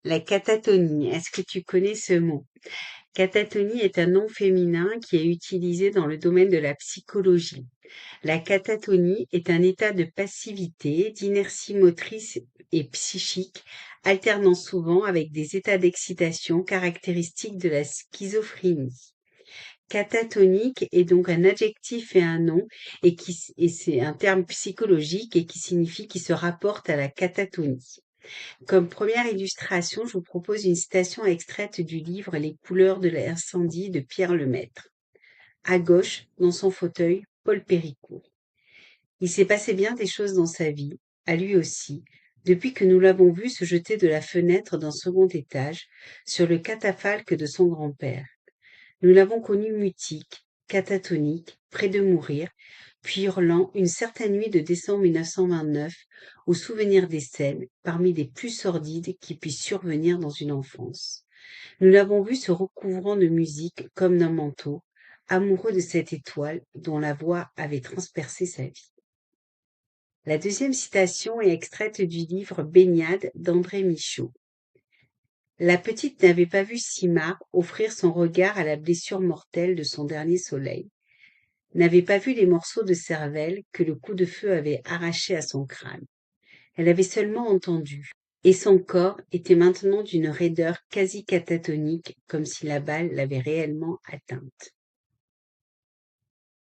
La catatonie, est-ce que tu connais ce mot? Catatonie est un nom féminin qui est utilisé dans le domaine de la psychologie. La catatonie est un état de passivité, d'inertie motrice et psychique, alternant souvent avec des états d'excitation caractéristiques de la schizophrénie. Catatonique est donc un adjectif et un nom et c'est un terme psychologique et qui signifie qui se rapporte à la catatonie. Comme première illustration, je vous propose une citation extraite du livre Les couleurs de l'incendie de Pierre Lemaître. À gauche, dans son fauteuil, Paul Péricourt. Il s'est passé bien des choses dans sa vie, à lui aussi, depuis que nous l'avons vu se jeter de la fenêtre d'un second étage sur le catafalque de son grand-père. Nous l'avons connu mutique, catatonique, près de mourir, puis hurlant une certaine nuit de décembre 1929 au souvenir des scènes, parmi les plus sordides qui puissent survenir dans une enfance. Nous l'avons vu se recouvrant de musique comme d'un manteau, amoureux de cette étoile dont la voix avait transpercé sa vie. La deuxième citation est extraite du livre Baignade d'André Michaud. La petite n'avait pas vu Simard offrir son regard à la blessure mortelle de son dernier soleil, n'avait pas vu les morceaux de cervelle que le coup de feu avait arrachés à son crâne. Elle avait seulement entendu, et son corps était maintenant d'une raideur quasi catatonique, comme si la balle l'avait réellement atteinte.